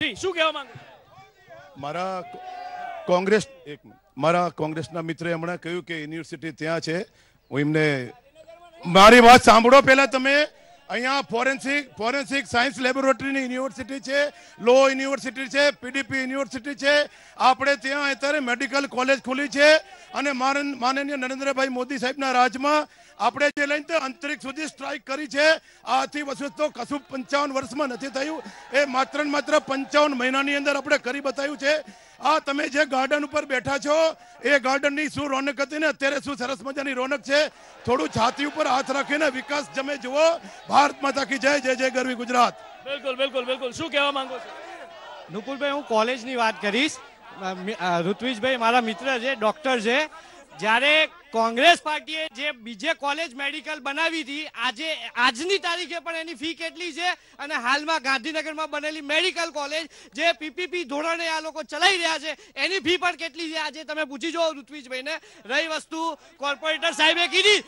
જી શું કહેવા માંગો? મારા કોંગ્રેસના મિત્રે હમણાં કહ્યું કે યુનિવર્સિટી ત્યાં છે. હું એમને મારી વાત સાંભળો. પહેલા તમે અહીંયા ફોરેન્સિક સાયન્સ લેબોરેટરીની યુનિવર્સિટી છે, લો યુનિવર્સિટી છે, પીડીપી યુનિવર્સિટી છે. આપણે ત્યાં અત્યારે મેડિકલ કોલેજ ખુલી છે અને માનનીય નરેન્દ્રભાઈ મોદી સાહેબના રાજમાં આપણે જે લઈને અંતરિક્ષ સુધી સ્ટ્રાઇક કરી છે. આથી વસ્તુ તો કશું 55 વર્ષમાં નથી થયું. એ માત્ર 55 મહિનાની અંદર આપણે કરી બતાવ્યું છે. આ તમે જે ગાર્ડન ઉપર બેઠા છો એ ગાર્ડનની શું રોનક હતી ને અત્યારે શું સરસ મજાની રોનક છે. થોડું છાતી ઉપર હાથ રાખીને વિકાસ જમે જુઓ. ભારત માતા કી જય, જય જય ગરવી ગુજરાત. બિલકુલ બિલકુલ બિલકુલ. શું કહેવા માંગો છો? નુકુલભાઈ, હું કોલેજની વાત કરીશ. ઋત્વિજભાઈ મારા મિત્ર છે, ડોક્ટર છે. જ્યારે કોંગ્રેસ પાર્ટીએ જે બીજે કોલેજ મેડિકલ બનાવી હતી, આજની તારીખે પણ એની ફી કેટલી છે અને હાલમાં ગાંધીનગરમાં બનેલી મેડિકલ કોલેજ જે પીપીપી ધોરણે આ લોકો ચલાવી રહ્યા છે એની ફી પણ કેટલી છે આજે તમે પૂછી જો ઋત્વિજભાઈને. રહી વસ્તુ કોર્પોરેટર સાહેબે કીધી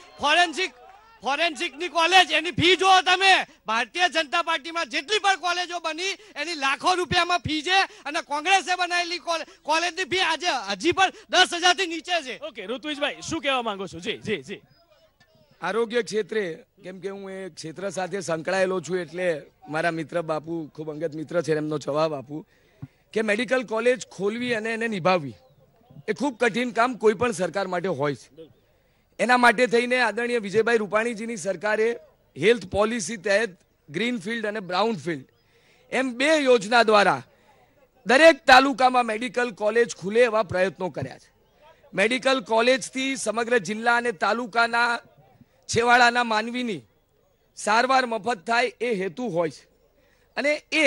ફોરેન્સિકની કોલેજ, એની ફી જો તમે ભારતીય જનતા પાર્ટીમાં જેટલી પણ કોલેજો બની એની લાખો રૂપિયામાં ફી છે અને કોંગ્રેસે બનાવેલી કોલેજની ફી આજે હજી પણ 10,000 થી નીચે છે. ઓકે ઋત્વિજભાઈ શું કહેવા માંગો છો? જી જી જી. આરોગ્ય ક્ષેત્રે કેમ કે હું એ ક્ષેત્ર સાથે સંકળાયેલો છું એટલે મારા મિત્ર બાપુ ખૂબ અંગત મિત્ર છે, એમનો જવાબ આપું કે મેડિકલ કોલેજ ખોલવી અને એને નિભાવવી એ ખૂબ કઠિન કામ કોઈ પણ સરકાર માટે હોય છે. એના માટે થઈને આદરણીય વિજયભાઈ રૂપાણીજીની સરકારે હેલ્થ પોલિસી તહેત ગ્રીન ફિલ્ડ અને બ્રાઉન ફિલ્ડ એમ 2 યોજના દ્વારા દરેક તાલુકામાં મેડિકલ કોલેજ ખુલે એવા પ્રયત્નો કર્યા છે. મેડિકલ કોલેજથી સમગ્ર જિલ્લા અને તાલુકાના છેવાડાના માનવીની સારવાર મફત થાય એ હેતુ હોય છે. અને એ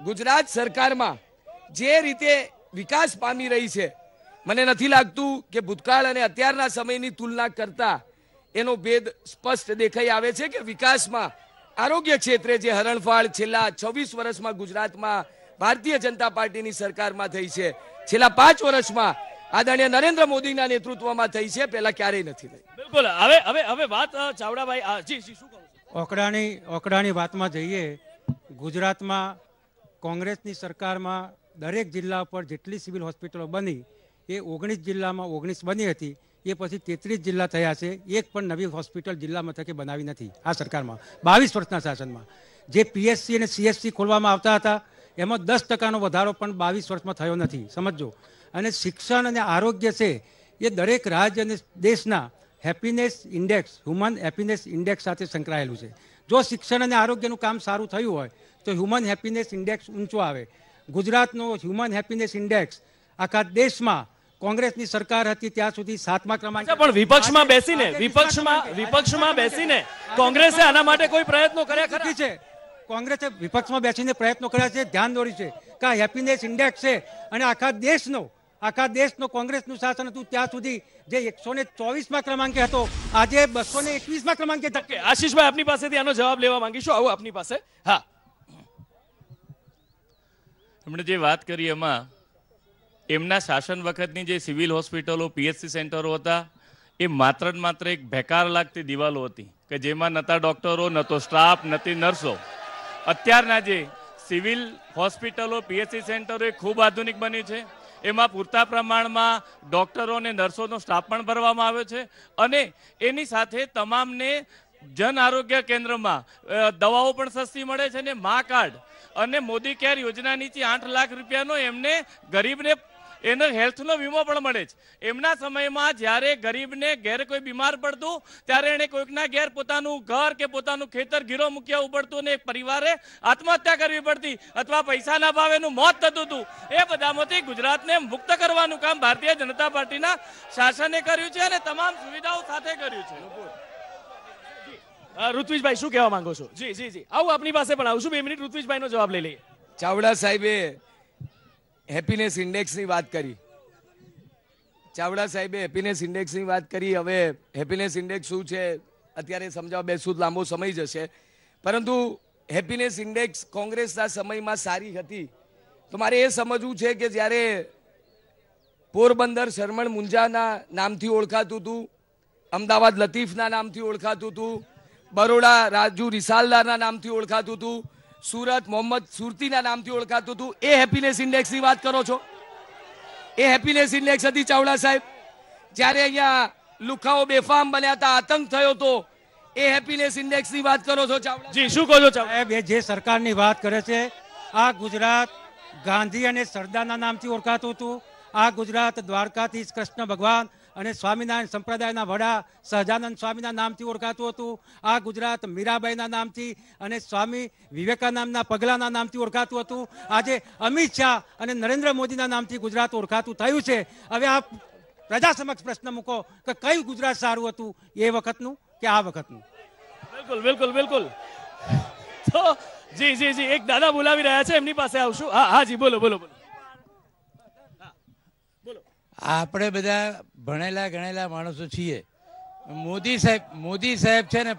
ગુજરાત સરકારમાં જે રીતે વિકાસ પામી રહી છે, મને નથી લાગતું કે ભૂતકાળ અને અત્યારના સમયની તુલના કરતા એનો ભેદ સ્પષ્ટ દેખાઈ આવે છે કે વિકાસમાં આરોગ્ય ક્ષેત્રે જે હરણફાળ છેલ્લા 26 વર્ષમાં ગુજરાતમાં ભારતીય જનતા પાર્ટીની સરકારમાં થઈ છે, છેલ્લા 5 વર્ષમાં આદરણીય નરેન્દ્ર મોદીના નેતૃત્વમાં થઈ છે, પહેલા ક્યારેય નથી થઈ. બિલકુલ. હવે વાત ચાવડાભાઈ જી શું કહો છો? ઓકડાની વાતમાં જઈએ. ગુજરાતમાં કોંગ્રેસની સરકારમાં દરેક જિલ્લા પર જેટલી સિવિલ હોસ્પિટલો બની એ 19 જિલ્લામાં 19 બની હતી. એ પછી 33 જિલ્લા થયા છે. એક પણ નવી હોસ્પિટલ જિલ્લા મથકે બનાવી નથી આ સરકારમાં 22 વર્ષના શાસનમાં. જે પીએચસી અને સીએચસી ખોલવામાં આવતા હતા એમાં 10% વધારો પણ 22 વર્ષમાં થયો નથી, સમજો. અને શિક્ષણ અને આરોગ્ય છે એ દરેક રાજ્ય અને દેશના happiness index, human happiness index સાથે સંકળાયેલું છે. જો શિક્ષણ અને આરોગ્યનું કામ સારું થયું હોય તો હ્યુમન હેપીનેસ ઇન્ડેક્સ ઊંચો આવે. ગુજરાતનો હ્યુમન હેપીનેસ ઇન્ડેક્સ આખા દેશમાં કોંગ્રેસની સરકાર હતી ત્યાં સુધી 7મા ક્રમાંકે. પણ વિપક્ષમાં બેસીને કોંગ્રેસે આના માટે કોઈ પ્રયત્નો કર્યા ખરા છે? કોંગ્રેસે વિપક્ષમાં બેસીને પ્રયત્નો કર્યા છે, ધ્યાન દોર્યું છે કે આ હેપીનેસ ઇન્ડેક્સ છે અને આખા દેશનો કોંગ્રેસનું શાસન હતું ત્યાં સુધી જે 124મા ક્રમાંકે હતો આજે 221મા ક્રમાંકે. આશીષભાઈ આપની પાસેથી આનો જવાબ લેવા માંગીશું. આવું આપની પાસે. હા, એમણે જે વાત કરી એમાં એમના શાસન વખતની જે સિવિલ હોસ્પિટલો, પીએચસી સેન્ટરો હતા એ માત્ર એક બેકાર લાગતી દિવાલો હતી કે જેમાં નતા ડોક્ટરો, નતો સ્ટાફ, નથી નર્સો. અત્યારના જે સિવિલ હોસ્પિટલો, પીએચસી સેન્ટરો એ ખૂબ આધુનિક બની છે. એમાં પૂરતા પ્રમાણમાં ડોક્ટરો અને નર્સોનો સ્ટાફ પણ ભરવામાં આવ્યો છે અને એની સાથે તમામને જન આરોગ્ય કેન્દ્રમાં દવાઓ પણ સસ્તી મળે છે અને મા કાર્ડ અને મોદી કેર યોજના નીચે 8 લાખ રૂપિયાનો એમને ગરીબને એનો હેલ્થનો વીમો પણ મળે છે. એમના સમયમાં જ્યારે ગરીબને ઘેર કોઈ બીમાર પડતું ત્યારે એને કોઈકના ઘેર પોતાનું ઘર કે પોતાનું ખેતર ગીરો મૂક્યા ઉપડતું અને એક પરિવારે આત્મહત્યા કરવી પડતી અથવા પૈસાના ભાવે એનું મોત થતું હતું. એ બધામાંથી ગુજરાતને મુક્ત કરવાનું કામ ભારતીય જનતા પાર્ટીના શાસને કર્યું છે અને તમામ સુવિધાઓ સાથે કર્યું છે. ઋત્વિજભાઈ શું કહેવા માંગો છો? જી જી જી. આવું આપની પાસે પણ આવશું. 2 મિનિટ ઋત્વિજભાઈનો જવાબ લઈ લઈએ. ચાવડા સાહેબે હેપીનેસ ઇન્ડેક્સની વાત કરી. હવે હેપીનેસ ઇન્ડેક્સ શું છે અત્યારે સમજાવવા બેસું લાંબો સમય જશે, પરંતુ હેપીનેસ ઇન્ડેક્સ કોંગ્રેસના સમયમાં સારી હતી તો મારે એ સમજવું છે કે જ્યારે પોરબંદર શરમણ મુંજાના નામથી ઓળખાતું હતું, અમદાવાદ લતીફના નામથી ઓળખાતું હતું, બરોડા રાજુ રિસાલદારના નામથી ઓળખાતું હતું, સુરત મોહમ્મદ સુરતીના નામથી ઓળખાતું હતું, એ હેપીનેસ ઇન્ડેક્સની વાત કરો છો? એ હેપીનેસ ઇન્ડેક્સ હતી ચાવડા સાહેબ? જ્યારે અહીંયા લુખાઓ બેફામ બન્યા હતા, આતંક થયો હતો, એ હેપીનેસ ઇન્ડેક્સની વાત કરો છો ચાવડા? જી શું કહો છો ચાવડા સાહેબ? એ જે સરકારની વાત કરે છે, આ ગુજરાત ગાંધી અને સરદારના નામથી ઓળખાતું હતું. આ ગુજરાત દ્વારકાધીશ કૃષ્ણ ભગવાન અને સ્વામિનારાયણ સંપ્રદાયના વડા સહજાનંદ સ્વામીના નામથી ઓળખાતું હતું. આ ગુજરાત મીરાબાઈના નામથી અને સ્વામી વિવેકાનંદના પગલાના નામથી ઓળખાતું હતું. આજે અમિત શાહ અને નરેન્દ્ર મોદીના નામથી ગુજરાત ઓળખાતું થયું છે. હવે આ પ્રજા સમક્ષ પ્રશ્ન મૂકો કે કયું ગુજરાત સારું હતું, એ વખતનું કે આ વખતનું? બિલકુલ બિલકુલ બિલકુલ. તો જી જી જી એક દાદા બોલાવી રહ્યા છે, એમની પાસે આવશું. હા હા જી બોલો બોલો બોલો. આપણે બધા ભણેલા ગણેલા માણસો છીએ. મોદી સાહેબ છે ને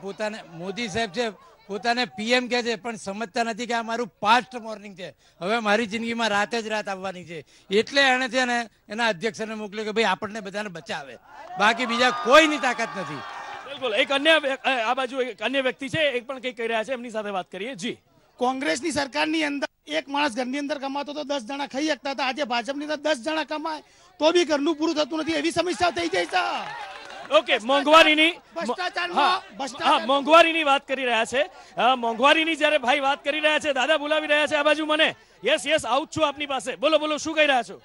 મોદી સાહેબ છે પોતાને પીએમ કહે છે, પણ સમજતા નથી કે આ મારું પાસ્ટ મોર્નિંગ છે. હવે મારી જિંદગીમાં રાતે જ રાત આવવાની છે. એટલે એણે છે ને એના અધ્યક્ષને મોકલ્યો કે ભાઈ આપણને બધાને બચાવે, બાકી બીજા કોઈની તાકાત નથી. બિલકુલ. એક અન્ય આ બાજુ એક અન્ય વ્યક્તિ છે, એક પણ કંઈક કહી રહ્યા છે, એમની સાથે વાત કરીએ. જી કોંગ્રેસની સરકારની અંદર એક માણસ ઘરની અંદર કમાતો તો 10 જણા ખાઈ શકતા હતા. આજે ભાજપની અંદર 10 જણા કમાય તો બી ઘરનું પૂરું થતું નથી, એવી સમસ્યા થઈ જાય છે. ઓકે, મોંઘવારીની ભ્રષ્ટાચાર મોંઘવારીની વાત કરી રહ્યા છે. મોંઘવારીની જ્યારે ભાઈ વાત કરી રહ્યા છે, દાદા બોલાવી રહ્યા છે આ બાજુ મને. યસ યસ આવું છું આપની પાસે. બોલો બોલો શું કહી રહ્યા છો?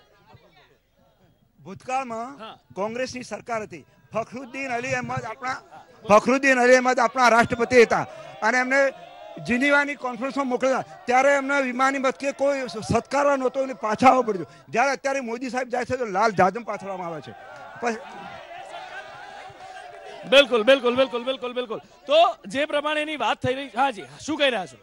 ભૂતકાળમાં કોંગ્રેસની સરકાર હતી. ફખરુદ્દીન અલી અહેમદ આપણા રાષ્ટ્રપતિ હતા અને એમને જીનીવાની કોન્ફરન્સમાં મોકલેલા. ત્યારે એમના વિમાની મથકે કોઈ સત્કારવા નહોતો અને પાછા આવવું પડ્યું. જ્યારે અત્યારે મોદી સાહેબ જાય છે તો લાલ જાજમ પાથરવામાં આવે છે. બિલકુલ બિલકુલ બિલકુલ બિલકુલ બિલકુલ. તો જે પ્રમાણેની વાત થઈ રહી, હા જી શું કહી રહ્યા છો?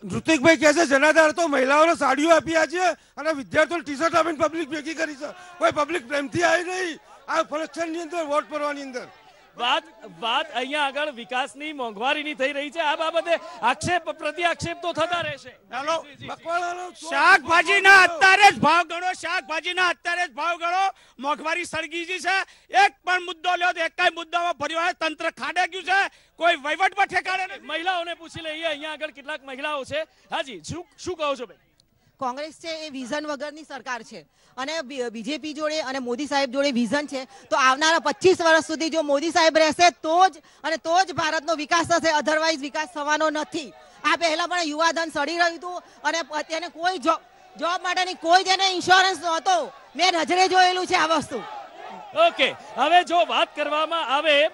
ઋતિકભાઈ કહે છે જનાધાર તો મહિલાઓને સાડીઓ આપી છે અને વિદ્યાર્થીઓને ટી શર્ટ આપીને પબ્લિક ભેગી કરી છે. કોઈ પબ્લિક પ્રેમથી આવી નહીં આ ફંક્શનની અંદર વોટ પડવાની અંદર. વાત અહીંયા આગળ વિકાસની મોંઘવારીની થઈ રહી છે. આ બાબતે આક્ષેપ પ્રતિ આક્ષેપ તો થતા રહેશે. શાકભાજીના અત્યારે જ ભાવ ગણો, શાકભાજીના અત્યારે જ ભાવ ગણો. મોંઘવારી સળગી છે. એક પણ મુદ્દો લ્યો તો એક મુદ્દામાં પરિવાર તંત્ર ખાડે ગયું છે, કોઈ વહીવટમાં ઠેકાણે નથી. મહિલાઓને પૂછી લઈએ, અહીંયા આગળ કેટલાક મહિલાઓ છે. હાજી શું કહો છો બેન? કોંગ્રેસ છે એ વિઝન વગરની સરકાર છે અને બીજેપી જોડે અને મોદી સાહેબ જોડે વિઝન છે. તો આવનારા 25 વર્ષ સુધી જો મોદી સાહેબ રહેશે તો જ ભારતનો વિકાસ થશે, અધરવાઇઝ વિકાસ થવાનો નથી. આ પહેલા પણ યુવાધન સડી રહ્યું હતું અને તેને કોઈ જોબ માટેની કોઈ તેને ઇન્સ્યોરન્સ નહોતો. મેં નજરે જોયેલું છે આ વસ્તુ. ઓકે, હવે જો વાત કરવામાં આવે,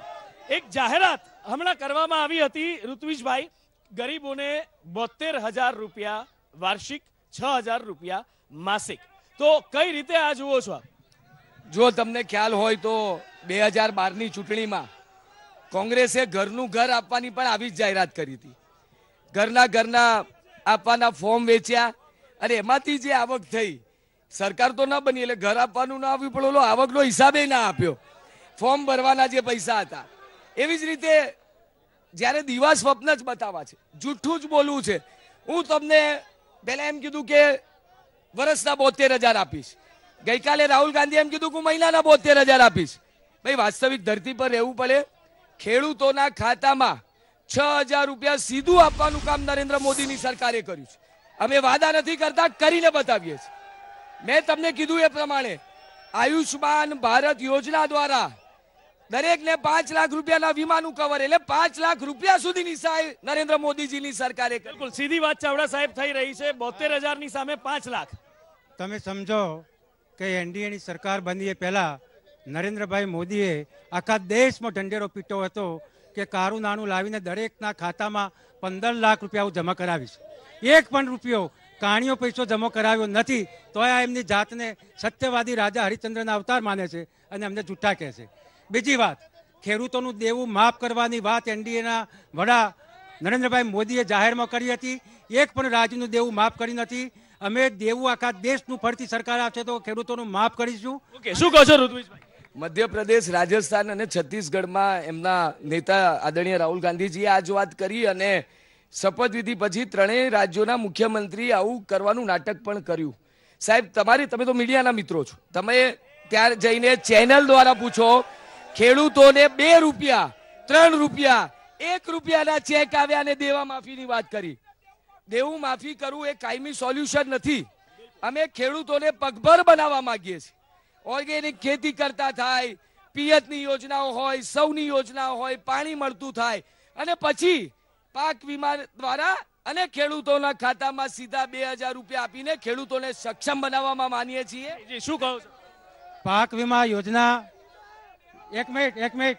એક જાહેરાત હમણાં કરવામાં આવી હતી ઋત્વિજભાઈ, ગરીબોને 72,000 રૂપિયા વાર્ષિક, 6,000 રૂપિયા માસિક. તો કઈ રીતે આ જુઓ છો આપ? જો તમને ખ્યાલ હોય તો 2012ની ચૂંટણીમાં કોંગ્રેસે ઘરનું ઘર આપવાની પણ આવી જ જાહેરાત કરી હતી. ઘરના આપવાના ફોર્મ વેચ્યા અને એમાંથી જે આવક થઈ, સરકાર તો ના બની એટલે ઘર આપવાનું ના આવ્યું, પણ ઓલો આવકનો હિસાબે ના આપ્યો. ફોર્મ ભરવાના જે પૈસા હતા. એવી જ રીતે જ્યારે દીવા સ્વપ્ન જ બતાવવા છે, જૂઠું જ બોલવું છે. હું તમને પહેલા એમ કીધું કે વર્ષના 72,000 આપીશ. ગઈકાલે રાહુલ ગાંધી એમ કીધું કે મહિનાના 72,000 આપીશ. ભાઈ વાસ્તવિક ધરતી પર રહેવું પડે. ખેડૂતોના ખાતામાં 6,000 રૂપિયા સીધું આપવાનું કામ નરેન્દ્ર મોદીની સરકારે કર્યું છે. અમે વાદા નથી કરતા, કરીને બતાવીએ છીએ. મેં તમને કીધું એ પ્રમાણે આયુષ્માન ભારત યોજના દ્વારા દરેકને 5 લાખ રૂપિયાના વીમાનું કવર, એટલે 5 લાખ રૂપિયા સુધીની સહાય નરેન્દ્ર મોદીજીની સરકારે. બિલકુલ સીધી વાત ચાવડા સાહેબ થઈ રહી છે. 72,000 ની સામે 5 લાખ. તમે સમજો કે એનડીએની સરકાર બની એ પહેલા નરેન્દ્રભાઈ મોદીએ આખા દેશમાં ઢંઢેરો પીટો હતો કે કારું નાણું લાવીને દરેકના ખાતામાં 15 લાખ રૂપિયા જમા કરાવીશ. એક પણ રૂપિયો કાણીઓ પૈસો જમા કરાવ્યો નથી. તો આ એમની જાતને સત્યવાદી રાજા હરિશ્ચંદ્રના અવતાર માને છે અને અમને જૂઠા કહે છે. બીજી વાત, ખેડૂતોનું દેવું માફ કરવાની વાત એનડીએના વડા નરેન્દ્રભાઈ મોદીએ જાહેરમાં કરી હતી. એક પણ રાજ્યનું દેવું માફ કરી નથી. અમે દેવું આખા દેશનું ફરીથી સરકાર આપશે તો ખેડૂતોનું માફ કરીશું. ઓકે, શું કહો છો ઋત્વિજભાઈ? મધ્યપ્રદેશ, રાજસ્થાન અને છત્તીસગઢમાં એમના નેતા આદરણીય રાહુલ ગાંધીજીએ આ જ વાત કરી અને શપથવિધિ પછી ત્રણેય રાજ્યોના મુખ્યમંત્રી આવું કરવાનું નાટક પણ કર્યું. સાહેબ તમે તો મીડિયાના મિત્રો છો, તમે ત્યાં જઈને ચેનલ દ્વારા પૂછો, ખેડૂતોને 2 રૂપિયા, 3 રૂપિયા, 1 રૂપિયાના ચેક આવ્યા અને દેવા માફીની વાત કરી. દેવું માફી કરવું એ કાયમી સોલ્યુશન નથી. અમે ખેડૂતોને પગભર બનાવવા માંગીએ છીએ. ઓર્ગેનિક ખેતી કરતા થાય, પિયતની યોજનાઓ હોય, સૌની યોજનાઓ હોય, પાણી મળતું થાય અને પછી પાક વીમા દ્વારા અને ખેડૂતોના ખાતામાં સીધા 2000 રૂપિયા આપીને ખેડૂતોને સક્ષમ બનાવવામાં માનીએ છીએ. શું કહો છો? પાક વીમા યોજના એક મિનિટ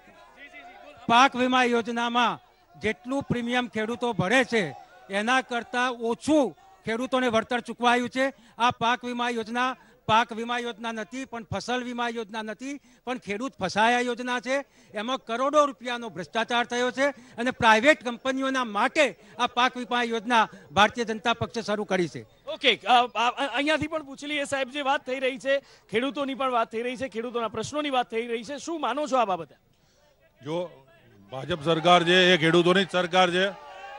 પાક વીમા યોજનામાં જેટલું પ્રીમિયમ ખેડૂતો ભરે છે એના કરતાં ઓછું ખેડૂતોને વળતર ચૂકવાયું છે. આ પાક વીમા યોજના નથી, પણ ફસલ વીમા યોજના નથી, પણ ખેડૂત ફસાયા યોજના છે. એમાં કરોડો રૂપિયાનો ભ્રષ્ટાચાર થયો છે અને પ્રાઇવેટ કંપનીઓના માટે આ પાક વીમા યોજના ભારતીય જનતા પક્ષે શરૂ કરી છે. ઓકે, અહીંયાથી પણ પૂછી લઈએ સાહેબ, જે વાત થઈ રહી છે ખેડૂતોની પણ વાત થઈ રહી છે, ખેડૂતોના પ્રશ્નોની વાત થઈ રહી છે, શું માનો છો આ બાબતે? જો ભાજપ સરકાર છે એ ખેડૂતોની જ સરકાર છે.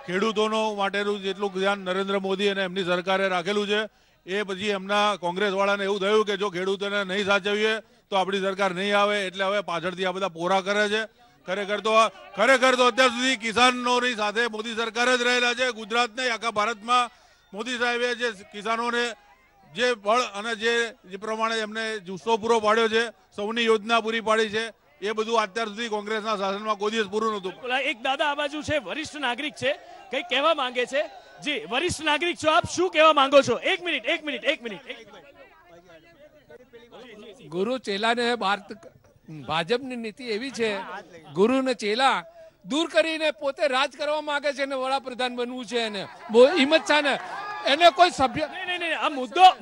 ખેડૂતોનો માટેનું જેટલું ધ્યાન નરેન્દ્ર મોદી અને એમની સરકારે રાખેલું છે એ પછી એમના કોંગ્રેસ વાળાને એવું થયું કે જો ખેડૂતોને નહીં સાચવીએ તો આપણી સરકાર નહીં આવે, એટલે હવે પાછળથી આ બધા પોરા કરે છે. ખરેખર તો અત્યાર સુધી કિસાનોની સાથે મોદી સરકાર જ રહેલા છે. ગુજરાતને આખા ભારતમાં મોદી સાહેબે જે કિસાનોને જે બળ અને જે પ્રમાણે એમને જુસ્સો પૂરો પાડ્યો છે, સૌની યોજના પૂરી પાડી છે, એ બધું અત્યાર સુધી કોંગ્રેસના શાસનમાં કોઈ દિવસ પૂરું નહોતું. એક દાદા આ બાજુ છે, વરિષ્ઠ નાગરિક છે, કઈ કહેવા માંગે છે. જી, વરિષ્ઠ નાગરિક છો આપ, શું કહેવા માંગો છો? એક મિનિટ. ગુરુ ચેલાને ભાજપની નીતિ એવી છે, ગુરુ ને ચેલા દૂર કરીને પોતે રાજ કરવા માંગે છે ને વડાપ્રધાન બનવું છે એને હિંમત છે ને એને કોઈ સભ્ય નહીં, આ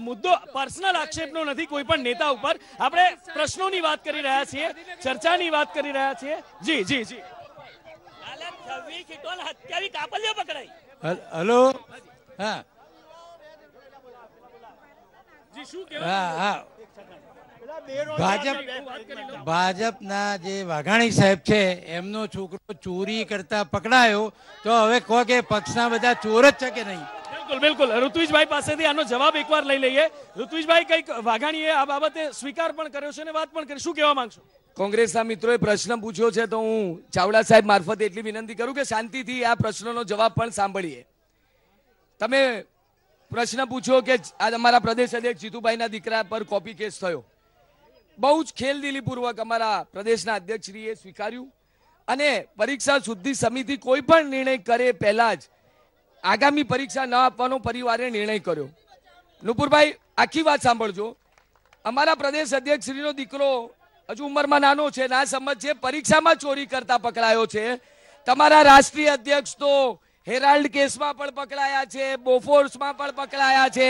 મુદ્દો પર્સનલ આક્ષેપનો નથી કોઈ પણ નેતા ઉપર. આપણે પ્રશ્નોની વાત કરી રહ્યા છીએ, ચર્ચાની વાત કરી રહ્યા છીએ. જી હલો, હા ભાજપના જે વાઘાણી સાહેબ છે એમનો છોકરો ચોરી કરતા પકડાયો, તો હવે કહો કે પક્ષના બધા ચોર જ છે કે નહીં? બિલકુલ. ઋત્વિજભાઈ પાસેથી આનો જવાબ એકવાર લઈ લઈએ. ઋત્વિજભાઈ, કઈક વાઘાણીએ આ બાબતે સ્વીકાર પણ કર્યો છે અને વાત પણ કરી, શું કહેવા માંગશો? કોંગ્રેસના મિત્રોએ પ્રશ્ન પૂછ્યો છે તો હું ચાવડા સાહેબ મારફતે એટલી વિનંતી કરું કે શાંતિથી આ પ્રશ્નનો જવાબ પણ સાંભળીએ. તમે પ્રશ્ન પૂછ્યો કે આ અમારા પ્રદેશ અધ્યક્ષ જીતુભાઈના દીકરા પર કોપી કેસ થયો. બહુ જ ખેલદિલીપૂર્વક અમારા પ્રદેશના અધ્યક્ષશ્રીએ સ્વીકાર્યું અને પરીક્ષા શુદ્ધિ સમિતિ કોઈ પણ નિર્ણય કરે પહેલા જ આગામી પરીક્ષા ન આપવાનો પરિવારે નિર્ણય કર્યો. નુપુરભાઈ, આખી વાત સાંભળજો. અમારા પ્રદેશ અધ્યક્ષશ્રીનો દીકરો હજુ ઉંમરમાં નાનો છે, ના સમજ છે, પરીક્ષામાં ચોરી કરતા પકડાયો છે. તમારા રાષ્ટ્રીય અધ્યક્ષ તો હેરાલ્ડ કેસમાં પણ પકડાયા છે, બોફોર્સમાં પણ પકડાયા છે,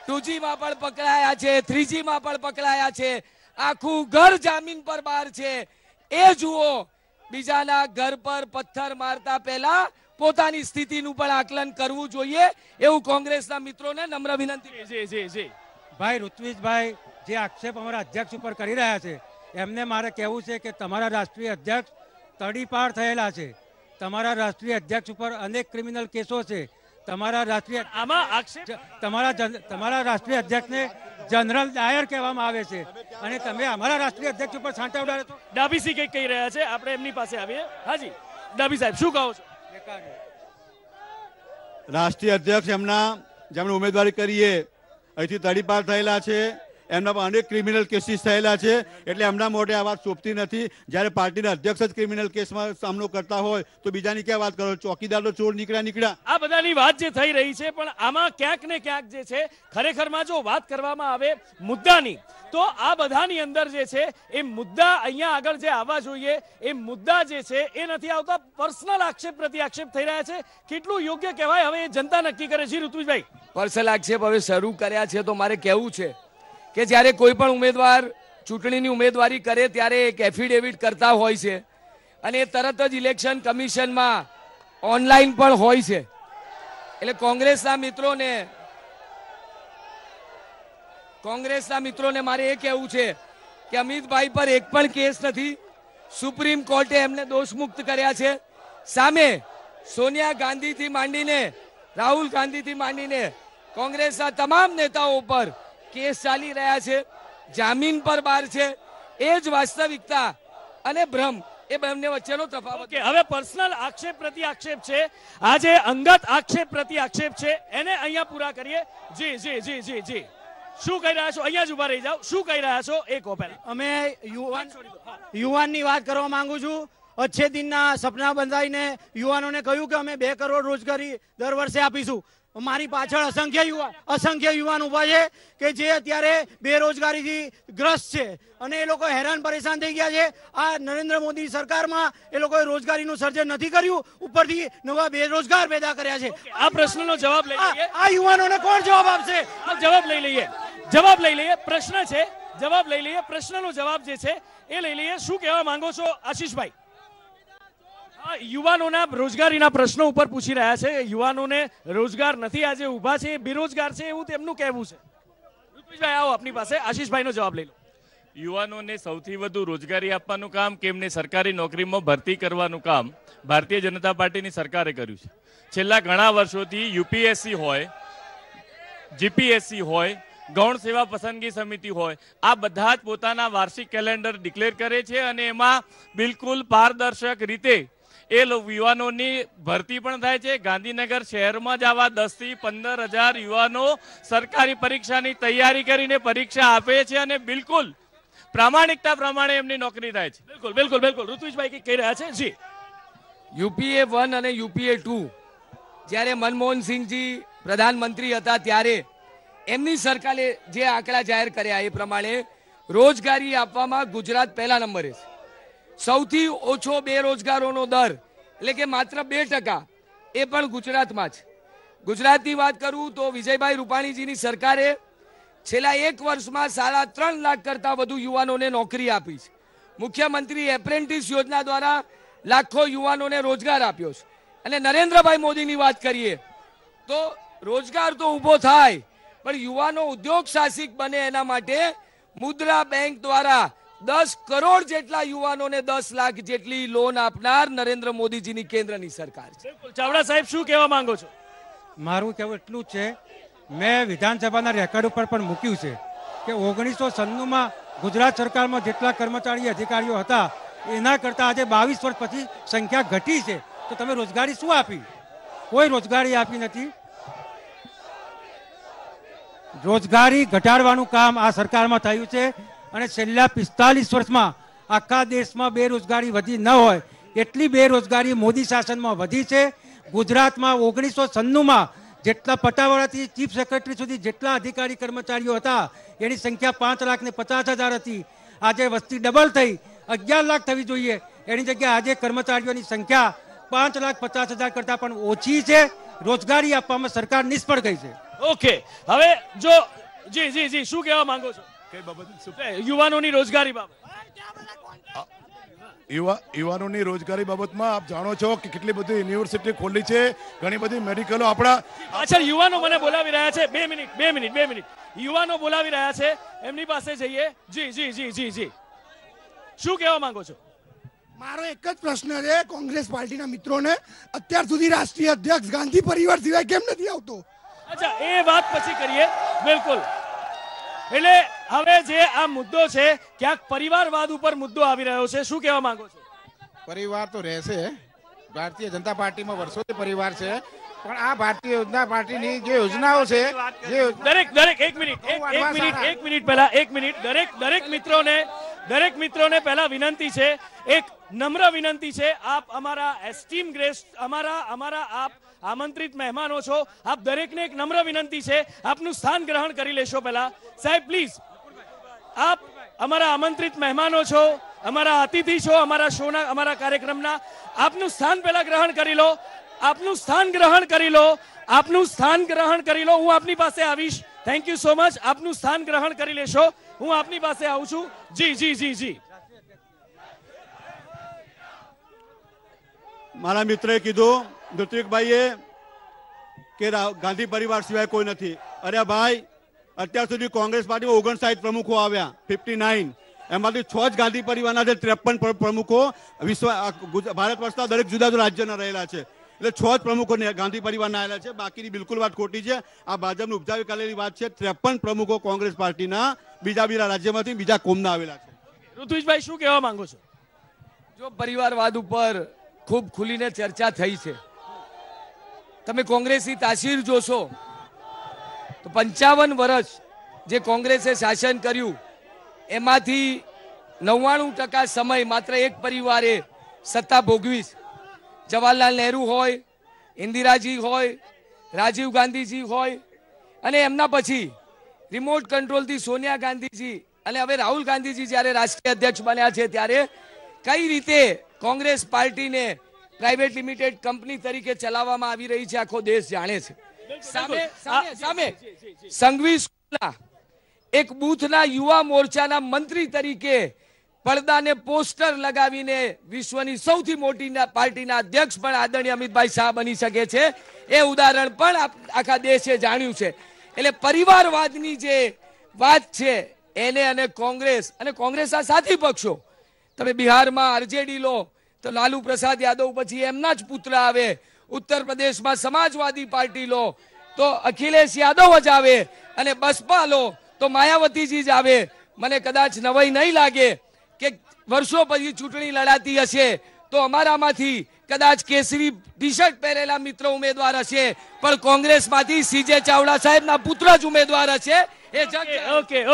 2Gમાં પણ પકડાયા છે, 3Gમાં પણ પકડાયા છે. આખું ઘર જામીન પર બહાર છે. એ જુઓ, બીજાના ઘર પર પથ્થર મારતા પહેલા પોતાની સ્થિતિનું પણ આકલન કરવું જોઈએ, એવું કોંગ્રેસના મિત્રોને નમ્ર વિનંતી. ભાઈ ઋત્વિજભાઈ જે આક્ષેપ અમારા અધ્યક્ષ ઉપર કરી રહ્યા છે, એમને મારે કહેવું છે કે તમારા રાષ્ટ્રીય અધ્યક્ષ તડીપાર થયેલા છે. તમારા રાષ્ટ્રીય અધ્યક્ષ ઉપર અનેક ક્રિમિનલ કેસો છે. તમારા રાષ્ટ્રીય અધ્યક્ષને જનરલ ડાયર કહેવામાં આવે છે અને તમે અમારા રાષ્ટ્રીય અધ્યક્ષ ઉપર છાંટા ઉડાડે તો? ડાભીસી કંઈક કહી રહ્યા છે, આપણે એમની પાસે આવીએ. હાજી ડાભી સાહેબ, શું કહો છો? રાષ્ટ્રીય અધ્યક્ષ જેમણે ઉમેદવારી કરીએ અહીંથી તડીપાર થયેલા છે, એમના પર અનેક ક્રિમિનલ કેસીસ થયેલા છે, એટલે એમના મોઢે આ વાત શોભતી નથી. જ્યારે પાર્ટીના અધ્યક્ષ જ ક્રિમિનલ કેસમાં સામનો કરતા હોય તો બીજાની ક્યાં વાત કરો? ચોકીદાર તો ચોર નીકળ્યા. આ બધાની વાત જે થઈ રહી છે, પણ આમાં ક્યાંક ને ક્યાંક જે છે ખરેખરમાં જો વાત કરવામાં આવે મુદ્દાની, તો આ બધાની અંદર જે છે એ મુદ્દા અહીંયા આગળ જે આવવા જોઈએ એ મુદ્દા જે છે એ નથી આવતા. પર્સનલ આક્ષેપ પ્રતિ આક્ષેપ થઈ રહ્યા છે. કેટલું યોગ્ય કહેવાય હવે એ જનતા નક્કી કરે છે. ઋત્વિજભાઈ, પર્સનલ આક્ષેપ હવે શરૂ કર્યા છે તો મારે કહેવું છે કે જ્યારે કોઈ પણ ઉમેદવાર ચૂંટણીની ઉમેદવારી કરે ત્યારે એક એફિડેવિટ કરતા હોય છે અને તરત જ ઇલેક્શન કમિશનમાં ઓનલાઈન પણ હોય છે. એટલે કોંગ્રેસના મિત્રોને મારે એ કહેવું છે કે અમિતભાઈ પર એક પણ કેસ નથી. સુપ્રીમ કોર્ટે એમને દોષમુક્ત કર્યા છે. સામે સોનિયા ગાંધીથી માંડીને રાહુલ ગાંધીથી માંડીને કોંગ્રેસના તમામ નેતાઓ પર કેસ ચાલી રહ્યા છે, જામીન પર બહાર છે. એ જ વાસ્તવિકતા અને ભ્રમ એ બંને વચ્ચેનો તફાવત. ઓકે, હવે પર્સનલ આક્ષેપ પ્રતિ આક્ષેપ છે, આજે અંગત આક્ષેપ પ્રતિ આક્ષેપ છે, એને અહીંયા પૂરા કરીએ. જી જી જી જી જી, શું કહી રહ્યા છો? અહીંયા જ ઉભા રહી જાઓ. શું કહી રહ્યા છો એ કહો પહેલા. અમે યુવાનની વાત કરવા માંગુ છું. અચ્છે દિનના સપના બંધાઈને યુવાનોને કહ્યું કે અમે 2 કરોડ રોજગારી દર વર્ષે આપીશું. મારી પાછળ અસંખ્ય યુવાન ઉભા છે કે જે અત્યારે બેરોજગારીથી ગ્રસ્ત છે અને એ લોકો હેરાન પરેશાન થઈ ગયા છે. આ નરેન્દ્ર મોદી સરકારમાં એ લોકોએ રોજગારીનું સર્જન નથી કર્યું, ઉપરથી નવા બેરોજગાર પેદા કર્યા છે. આ પ્રશ્નનો જવાબ લઈ લઈએ. આ યુવાનોને કોણ જવાબ આપશે? જવાબ લઈ લઈએ, જવાબ લઈ લઈએ. પ્રશ્ન છે, જવાબ લઈ લઈએ. પ્રશ્નનો જવાબ જે છે એ લઈ લઈએ. શું કહેવા માંગો છો આશીષભાઈ? યુવાનોના રોજગારીના પ્રશ્નો ઉપર પૂછી રહ્યા છે. યુવાનોને રોજગાર નથી, આજે ઊભા છે, બેરોજગાર છે, એવું તેમનું કહેવું છે. ઋત્વિજભાઈ આવો આપની પાસે, આશીષભાઈનો જવાબ લઈ લો. યુવાનોને સૌથી વધુ રોજગારી આપવાનું કામ કે એમને સરકારી નોકરીમાં ભરતી કરવાનું કામ ભારતીય જનતા પાર્ટીની સરકારે કર્યું છે. છેલ્લા ઘણા વર્ષોથી યુપીએસસી હોય, જીપીએસસી હોય, ગૌણ સેવા પસંદગી સમિતિ હોય, આ બધા જ પોતાના વાર્ષિક કેલેન્ડર ડિક્લેર કરે છે અને એમાં બિલકુલ પારદર્શક રીતે એ યુવાનોની ભરતી પણ થાય છે. ગાંધીનગર શહેરમાં જ આવા 10 થી 15,000 યુવાનો સરકારી પરીક્ષાની તૈયારી કરીને પરીક્ષા આપે છે અને બિલકુલ પ્રામાણિકતા પ્રમાણે એમની નોકરી થાય છે. બિલકુલ બિલકુલ બિલકુલ. ઋત્વિજભાઈ કહી રહ્યા છે. જી, યુપીએ 1 અને યુપીએ 2 જ્યારે મનમોહનસિંહજી પ્રધાનમંત્રી હતા ત્યારે એમની સરકારે જે આંકડા જાહેર કર્યા એ પ્રમાણે રોજગારી આપવામાં ગુજરાત પહેલા નંબરે છે. સૌથી ઓછો બેરોજગારોનો દર એટલે કે માત્ર 2%, એ પણ ગુજરાતમાં છે. ગુજરાતની વાત કરું તો વિજયભાઈ રૂપાણીજીની સરકારે છેલ્લા 1 વર્ષમાં 3.5 લાખ કરતા વધુ યુવાનોને નોકરી આપી છે. મુખ્યમંત્રી એપ્રેન્ટિસ યોજના દ્વારા લાખો યુવાનોને રોજગાર આપ્યો છે. અને નરેન્દ્રભાઈ મોદીની વાત કરીએ તો રોજગાર તો ઊભો થાય પણ યુવાનો ઉદ્યોગ સાહસિક બને એના માટે મુદ્રા બેંક દ્વારા 10 કરોડ જેટલા યુવાનોને 10 લાખ જેટલી લોન આપનાર નરેન્દ્ર મોદીજીની કેન્દ્રની સરકાર છે. ચાવડા સાહેબ શું કહેવા માંગો છો? મારું કહેવું એટલું જ છે, મેં વિધાનસભાના રેકોર્ડ ઉપર પણ મૂક્યું છે કે 1996માં ગુજરાત સરકારમાં જેટલા કર્મચારી અધિકારીઓ હતા એના કરતાં આજે 22 વર્ષ પછી સંખ્યા ઘટી છે. તો તમે રોજગારી શું આપી? કોઈ રોજગારી આપી નથી. રોજગારી ઘટાડવાનું કામ આ સરકારમાં થયું છે અને છેલ્લા 45 વર્ષમાં આખા દેશમાં બેરોજગારી વધી ન હોય એટલી બેરોજગારી મોદી શાસનમાં વધી છે. ગુજરાતમાં 1996માં જેટલા પટાવાળાથી ચીફ સેક્રેટરી સુધી જેટલા અધિકારી કર્મચારીઓ હતા એની સંખ્યા 5,50,000 હતી. આજે વસ્તી ડબલ થઈ 11 લાખ થવી જોઈએ, એની જગ્યાએ આજે કર્મચારીઓની સંખ્યા 5,50,000 કરતાં પણ ઓછી છે. રોજગારી આપવામાં સરકાર નિષ્ફળ ગઈ છે. ઓકે, હવે જો જી જી જી, શું કહેવા માંગો છો યુવાનોની રોજગારી બાબત? યુવાનોની રોજગારી બાબતમાં આપ જાણો છો કે કેટલી બધી યુનિવર્સિટી ખોલી છે, ઘણી બધી મેડિકલો આપણા પાછળ યુવાનો મને બોલાવી રહ્યા છે. 2 મિનિટ. યુવાનો બોલાવી રહ્યા છે, એમની પાસે જઈએ. જી જી જી જી જી, શું કહેવા માંગો છો? મારો એક જ પ્રશ્ન છે કોંગ્રેસ પાર્ટીના મિત્રોને, અત્યાર સુધી રાષ્ટ્રીય અધ્યક્ષ ગાંધી પરિવાર સિવાય કેમ નથી આવતો? અચ્છા, એ વાત પછી કરીએ. બિલકુલ. એટલે હવે જે આ મુદ્દો છે ક્યાંક પરિવારવાદ ઉપર મુદ્દો આવી રહ્યો છે. શું કહેવા માંગો છો? પરિવાર તો રહેશે, ભારતીય જનતા પાર્ટીમાં વર્ષોથી પરિવાર છે, પણ આ ભારતીય જનતા પાર્ટીની જે યોજનાઓ છે દરેક એક મિનિટ દરેક મિત્રોને પહેલા વિનંતી છે, એક નમ્ર વિનંતી છે. આપ અમારા એસ્ટીમ ગેસ્ટ, અમારા આપ આમંત્રિત મહેમાનો છો, આપ દરેકને એક નમ્ર વિનંતી છે, આપનું સ્થાન ગ્રહણ કરી લેશો પહેલા. સાહેબ પ્લીઝ, આપ અમારા આમંત્રિત મહેમાનો છો, અમારા અતિથિ છો, અમારા શોના, અમારા કાર્યક્રમના. આપનું સ્થાન પહેલા ગ્રહણ કરી લો. આપનું સ્થાન ગ્રહણ કરી લો. હું આપની પાસે આવીશ. Thank you so much. આપનું સ્થાન ગ્રહણ કરી લેશો, હું આપની પાસે આવું છું. જી જી જી જી. મારા મિત્રએ કીધું, ઋત્વિકભાઈએ, કે ગાંધી પરિવાર સિવાય કોઈ નથી. અરે ભાઈ, અત્યાર સુધી કોંગ્રેસ પાર્ટીમાં 59 પ્રમુખો આવ્યા, 59. એમાંથી 6 જ ગાંધી પરિવારના છે. 53 પ્રમુખો ભારત વર્ષના દરેક જુદા જુદા રાજ્યના રહેલા છે. એટલે 6 જ પ્રમુખો ગાંધી પરિવારના આવેલા છે. બાકીની બિલકુલ વાત ખોટી છે. આ ભાજપની ઉપજાવી કરેલી વાત છે. 53 પ્રમુખો કોંગ્રેસ પાર્ટીના બીજા રાજ્યમાંથી બીજા કોમના આવેલા છે. ઋત્વિજભાઈ શું કહેવા માંગો છો? જો પરિવારવાદ ઉપર ખૂબ ખુલીને ચર્ચા થઈ છે. તમે કોંગ્રેસની તાસીર જોશો તો 55 વર્ષ જે કોંગ્રેસે શાસન કર્યું એમાંથી 99% સમય માત્ર એક પરિવારે સત્તા ભોગવી. જવાહરલાલ નહેરુ હોય, ઇન્દિરાજી હોય, રાજીવ ગાંધીજી હોય અને એમના પછી રિમોટ કંટ્રોલથી સોનિયા ગાંધીજી અને હવે રાહુલ ગાંધીજી જ્યારે રાષ્ટ્રીય અધ્યક્ષ બન્યા છે ત્યારે કઈ રીતે કોંગ્રેસ પાર્ટીને પ્રાઇવેટ લિમિટેડ કંપની તરીકે ચલાવવામાં આવી રહી છે આખો દેશ જાણે છે. સામે સંઘવી સ્કૂલના એક બૂથના યુવા મોરચાના મંત્રી તરીકે પડદાને પોસ્ટર લગાવીને વિશ્વની સૌથી મોટી પાર્ટીના અધ્યક્ષ પણ આદરણીય અમિતભાઈ શાહ બની શકે છે. એ ઉદાહરણ પણ આખા દેશે જાણ્યું છે. એટલે પરિવારવાદની જે વાત છે એને અને કોંગ્રેસના સાથી પક્ષો, તમે બિહારમાં આરજેડી લો તો લાલુ પ્રસાદ યાદવ પછી એમના જ પુત્ર આવે, ઉત્તર પ્રદેશમાં સમાજવાદી પાર્ટી લો તો અખિલેશ યાદવ જ આવે અને બસપા લો તો માયાવતીજી જ આવે. મને કદાચ નવાઈ નહીં લાગે કે વર્ષો પછી ચૂંટણી લડાતી હશે તો અમારામાંથી કદાચ કેસરી ટી શર્ટ પહેરેલા મિત્રો ઉમેદવાર હશે પણ કોંગ્રેસમાંથી સીજે ચાવડા સાહેબના પુત્ર જ ઉમેદવાર હશે.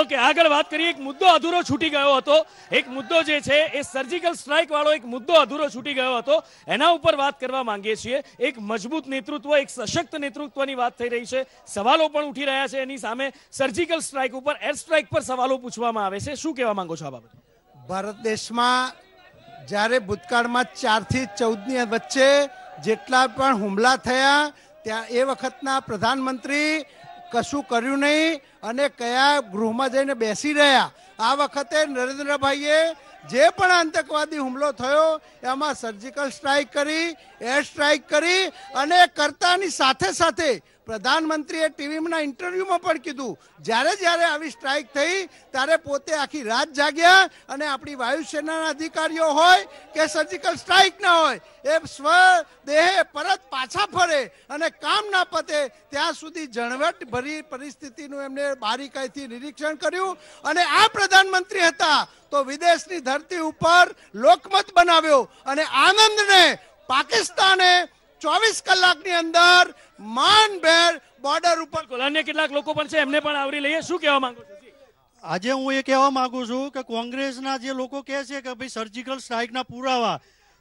ઓકે આગળ વાત કરીએ. એક મુદ્દો અધૂરો છૂટી ગયો હતો. એક મુદ્દો જે છે એ સર્જિકલ સ્ટ્રાઇક વાળો એક મુદ્દો અધૂરો છૂટી ગયો હતો. એના ઉપર વાત કરવા માંગીએ છીએ. એક મજબૂત નેતૃત્વ, એક સશક્ત નેતૃત્વની વાત થઈ રહી છે. સવાલો પણ ઉઠી રહ્યા છે એની સામે. સર્જિકલ સ્ટ્રાઇક ઉપર, એર સ્ટ્રાઇક પર સવાલો પૂછવામાં આવે છે. શું કહેવા માંગો છો આ બાબતે? ભારત દેશમાં જ્યારે ભૂતકાળમાં 4 થી 14ની વચ્ચે જેટલા પણ હુમલા થયા ત્યાં એ વખતના પ્રધાનમંત્રી કશું કર્યું નહીં અને કયા ગૃહમાં જઈને બેસી રહ્યા. આ વખતે નરેન્દ્રભાઈએ જે પણ આતંકવાદી હુમલો થયો એમાં સર્જિકલ સ્ટ્રાઇક કરી, એર સ્ટ્રાઇક કરી અને કરતાની સાથે સાથે પ્રધાનમંત્રીએ ટીવીના ઇન્ટરવ્યુમાં પણ કીધું જ્યારે આવી સ્ટ્રાઇક થઈ ત્યારે પોતે આખી રાત જાગ્યા અને આપણી વાયુસેનાના અધિકારીઓ હોય કે સર્જિકલ સ્ટ્રાઇક ના હોય એ સ્વદેહે પરત પાછા ફરે અને કામ ના પતે ત્યાં સુધી ઝણવટ ભરી પરિસ્થિતિનું એમને બારીકાઈથી નિરીક્ષણ કર્યું. અને આ પ્રધાનમંત્રી હતા તો વિદેશની ધરતી ઉપર લોકમત બનાવ્યો અને આનંદને પાકિસ્તાને 24 કલાકની અંદર માનભેર બોર્ડર ઉપર. અન્ય કેટલાક લોકો પણ છે એમને પણ આવરી લઈએ. શું કહેવા માંગો છો? આજે હું એ કહેવા માંગુ છું કે કોંગ્રેસના જે લોકો કહે છે કે ભાઈ સર્જિકલ સ્ટ્રાઇકના પુરાવા,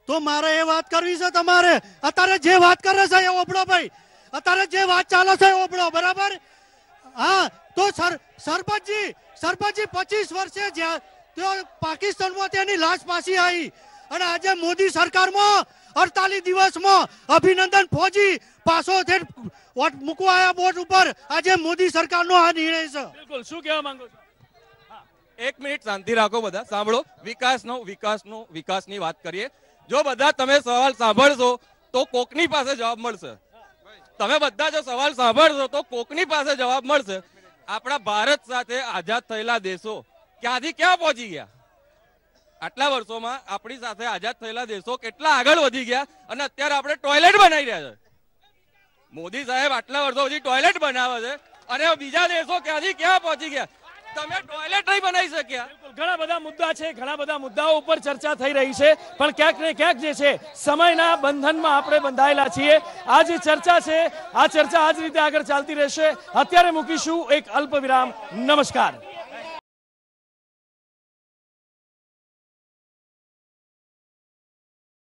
તો મારે એ વાત કરવી છે. તમારે અત્યારે જે વાત કરે છે એ ઓપડો ભાઈ, અત્યારે જે વાત ચાલે છે એ ઓપડો, બરાબર? હા, તો સરપંચજી 25 વર્ષે પાકિસ્તાનમાં તેની લાશ પાછી આવી અને આજે મોદી સરકારમાં 48 દિવસમાં અભિનંદન ફોજી પાછો વોટ મૂકવા આવ્યા બોર્ડ ઉપર. આજે મોદી સરકારનો આ નિર્ણય છે. બિલકુલ. શું કહેવા માંગો છો? એક મિનિટ શાંતિ રાખો બધા, સાંભળો. વિકાસની વાત કરીએ. જો બધા તમે સવાલ સાંભળશો તો કોકની પાસે જવાબ મળશે. તમે બધા જો સવાલ સાંભળશો તો કોકની પાસે જવાબ મળશે. આપણા ભારત સાથે આઝાદ થયેલા દેશો ક્યાંથી ક્યાં પહોંચી ગયા? આટલા વર્ષોમાં આપણી સાથે આઝાદ થયેલા દેશો કેટલા આગળ વધી ગયા અને અત્યારે આપણે ટોયલેટ બનાવી રહ્યા છે. મોદી સાહેબ આટલા વર્ષો સુધી ટોયલેટ બનાવે છે અને બીજા દેશો ક્યાંથી ક્યાં પહોંચી ગયા? તમે ટોયલેટ નહીં બનાવી શક્યા. ઘણા બધા મુદ્દા છે, ઘણા બધા મુદ્દાઓ ઉપર ચર્ચા થઈ રહી છે પણ ક્યાંક ને ક્યાંક જે છે સમયના બંધનમાં આપણે બંધાયેલા છીએ. આ જે ચર્ચા છે આ ચર્ચા આ જ રીતે આગળ ચાલતી રહેશે. અત્યારે મૂકીશું એક અલ્પ વિરામ. નમસ્કાર.